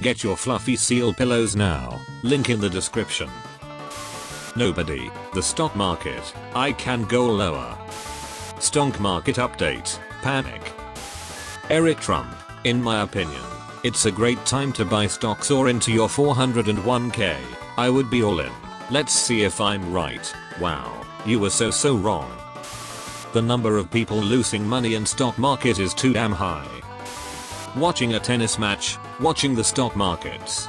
Get your fluffy seal pillows now, link in the description. Nobody, the stock market, I can go lower. Stonk market update, panic. Eric Trump, in my opinion, it's a great time to buy stocks or into your 401k, I would be all in. Let's see if I'm right. Wow, you were so wrong. The number of people losing money in stock market is too damn high. Watching a tennis match, watching the stock markets.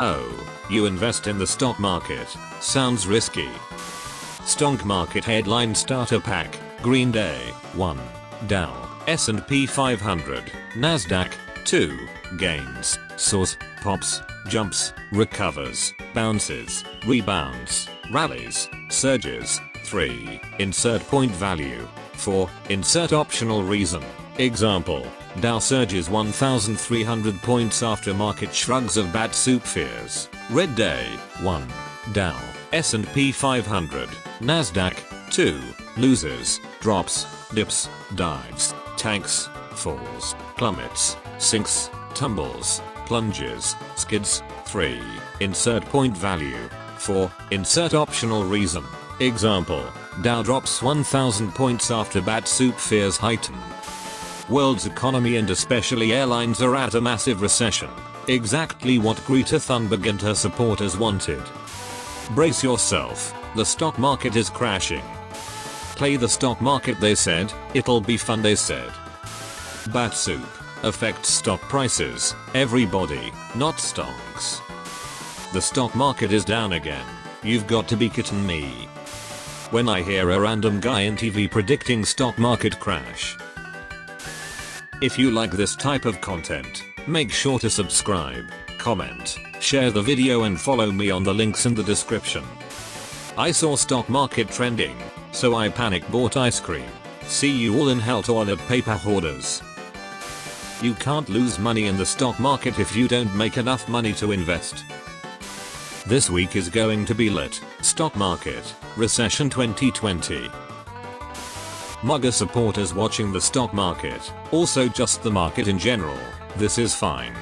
Oh, you invest in the stock market, sounds risky. Stonk market headline starter pack, Green Day, 1. Dow, S&P 500, Nasdaq, 2. Gains, source, pops, jumps, recovers, bounces, rebounds, rallies, surges. 3. Insert point value. 4. Insert optional reason. Example, Dow surges 1,300 points after market shrugs of bat soup fears. Red day. 1. Dow, S&P 500, Nasdaq. 2. Loses, drops, dips, dives, tanks, falls, plummets, sinks, tumbles, plunges, skids. 3. Insert point value. 4. Insert optional reason. Example, Dow drops 1,000 points after bat soup fears heighten. World's economy and especially airlines are at a massive recession. Exactly what Greta Thunberg and her supporters wanted. Brace yourself, the stock market is crashing. Play the stock market they said, it'll be fun they said. Bat soup affects stock prices, everybody, not stonks. The stock market is down again, you've got to be kidding me. When I hear a random guy in TV predicting stock market crash. If you like this type of content, make sure to subscribe, comment, share the video and follow me on the links in the description. I saw stock market trending, so I panic bought ice cream. See you all in hell, toilet paper hoarders. You can't lose money in the stock market if you don't make enough money to invest. This week is going to be lit. Stock market, recession 2020. MAGA supporters watching the stock market, also just the market in general, this is fine.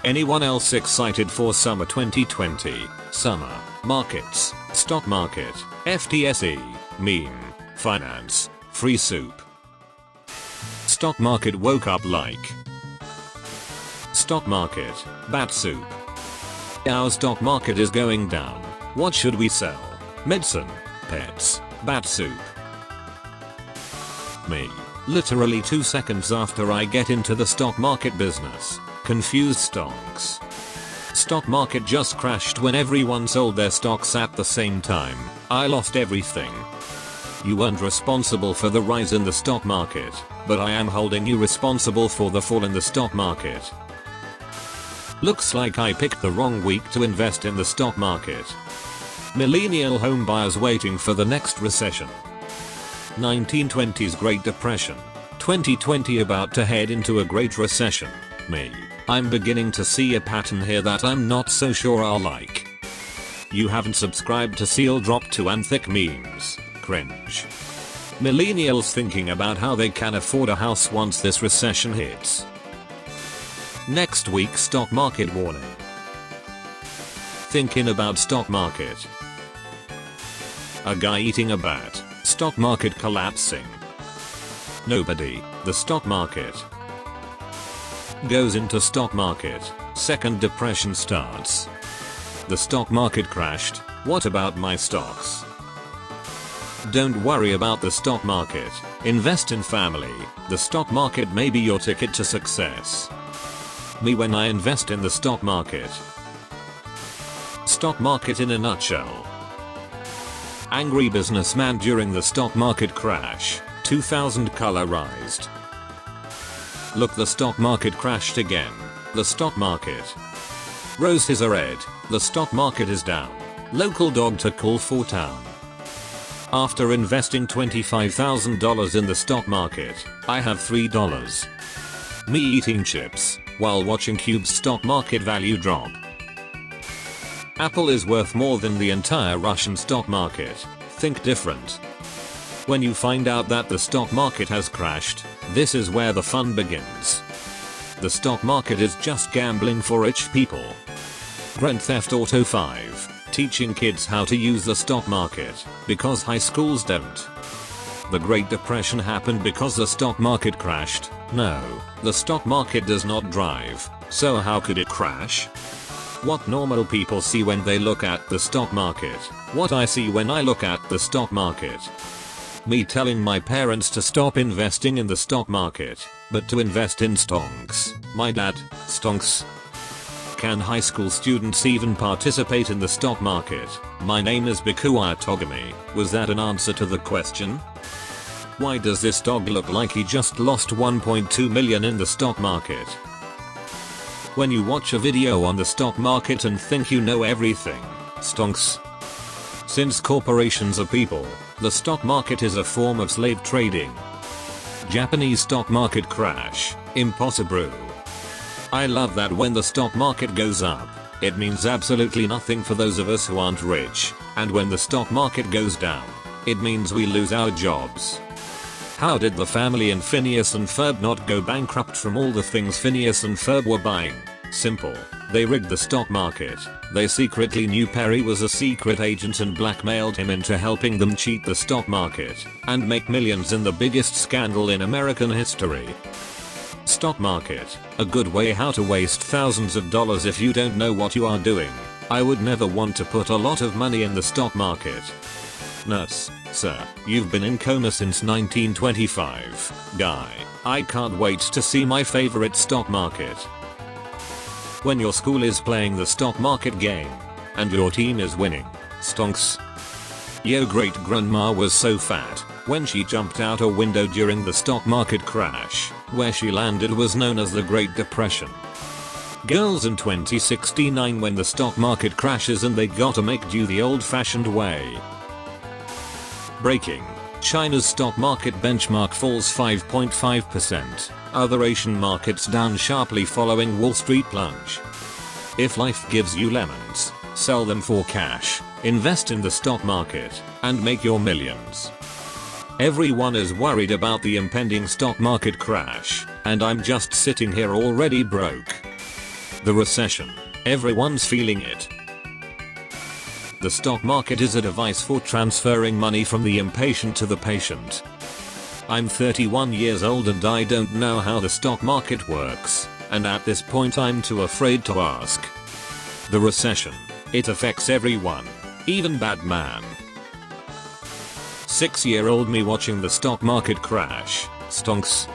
Anyone else excited for summer 2020, summer, markets, stock market, FTSE, meme, finance, free soup. Stock market woke up like. Stock market, bat soup. Our stock market is going down. What should we sell? Medicine, pets, bat soup. Me. Literally 2 seconds after I get into the stock market business. Confused stonks. Stock market just crashed when everyone sold their stocks at the same time. I lost everything. You weren't responsible for the rise in the stock market, but I am holding you responsible for the fall in the stock market. Looks like I picked the wrong week to invest in the stock market. Millennial home buyers waiting for the next recession. 1920s Great Depression. 2020 about to head into a great recession. Me. I'm beginning to see a pattern here that I'm not so sure I'll like. You haven't subscribed to Sealdrop to Anthick memes. Cringe. Millennials thinking about how they can afford a house once this recession hits. Next week stock market warning. Thinking about stock market. A guy eating a bat. Stock market collapsing. Nobody, the stock market. Goes into stock market. Second depression starts. The stock market crashed. What about my stocks? Don't worry about the stock market. Invest in family. The stock market may be your ticket to success. Me when I invest in the stock market. Stock market in a nutshell. Angry businessman during the stock market crash. 2000 colorized. Look, the stock market crashed again. The stock market. Roses are red. The stock market is down. Local dog to call for town. After investing $25,000 in the stock market, I have $3. Me eating chips while watching Cube's stock market value drop. Apple is worth more than the entire Russian stock market. Think different. When you find out that the stock market has crashed, this is where the fun begins. The stock market is just gambling for rich people. Grand Theft Auto 5, teaching kids how to use the stock market, because high schools don't. The Great Depression happened because the stock market crashed. No, the stock market does not drive, so how could it crash? What normal people see when they look at the stock market, what I see when I look at the stock market. Me telling my parents to stop investing in the stock market, but to invest in stonks. My dad, stonks. Can high school students even participate in the stock market? My name is Bikuya Togami. Was that an answer to the question? Why does this dog look like he just lost 1.2 million in the stock market? When you watch a video on the stock market and think you know everything, stonks. Since corporations are people, the stock market is a form of slave trading. Japanese stock market crash, impossible. I love that when the stock market goes up, it means absolutely nothing for those of us who aren't rich, and when the stock market goes down, it means we lose our jobs. How did the family in Phineas and Ferb not go bankrupt from all the things Phineas and Ferb were buying? Simple. They rigged the stock market. They secretly knew Perry was a secret agent and blackmailed him into helping them cheat the stock market and make millions in the biggest scandal in American history. Stock market, a good way how to waste thousands of dollars if you don't know what you are doing. I would never want to put a lot of money in the stock market. Nurse, sir, you've been in coma since 1925. Guy, I can't wait to see my favorite stock market. When your school is playing the stock market game, and your team is winning, stonks. Your great grandma was so fat, when she jumped out a window during the stock market crash, where she landed was known as the Great Depression. Girls in 2069 when the stock market crashes and they gotta make do the old-fashioned way. Breaking. China's stock market benchmark falls 5.5%. Other Asian markets down sharply following Wall Street plunge. If life gives you lemons, sell them for cash, invest in the stock market, and make your millions. Everyone is worried about the impending stock market crash, and I'm just sitting here already broke. The recession. Everyone's feeling it. The stock market is a device for transferring money from the impatient to the patient. I'm 31 years old and I don't know how the stock market works, and at this point I'm too afraid to ask. The recession. It affects everyone, even Batman. 6-year-old me watching the stock market crash, stonks.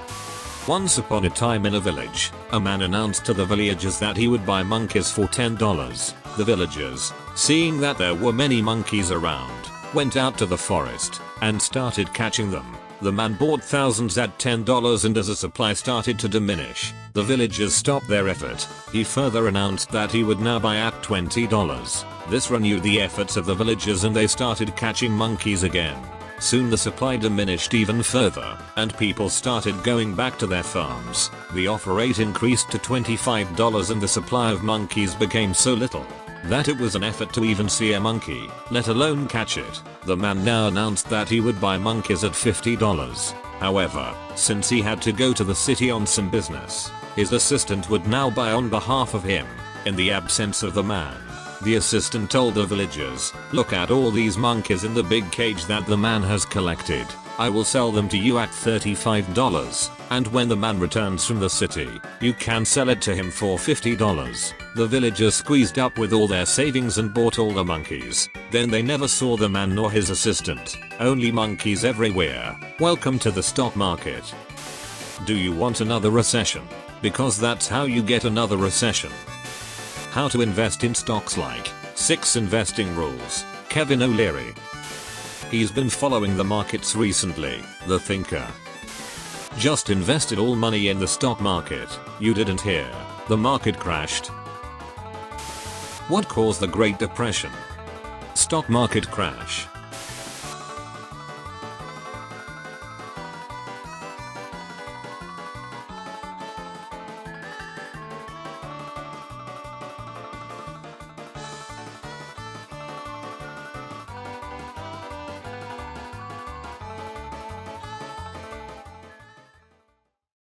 Once upon a time in a village, a man announced to the villagers that he would buy monkeys for $10. The villagers, seeing that there were many monkeys around, went out to the forest and started catching them. The man bought thousands at $10 and as the supply started to diminish, the villagers stopped their effort. He further announced that he would now buy at $20. This renewed the efforts of the villagers and they started catching monkeys again. Soon the supply diminished even further, and people started going back to their farms. The offer rate increased to $25 and the supply of monkeys became so little that it was an effort to even see a monkey, let alone catch it. The man now announced that he would buy monkeys at $50. However, since he had to go to the city on some business, his assistant would now buy on behalf of him. In the absence of the man, the assistant told the villagers, "Look at all these monkeys in the big cage that the man has collected. I will sell them to you at $35, and when the man returns from the city, you can sell it to him for $50. The villagers squeezed up with all their savings and bought all the monkeys. Then they never saw the man nor his assistant. Only monkeys everywhere. Welcome to the stock market. Do you want another recession? Because that's how you get another recession. How to invest in stocks like 6 investing rules. Kevin O'Leary. He's been following the markets recently, the thinker. Just invested all money in the stock market. You didn't hear. The market crashed. What caused the Great Depression? Stock market crash.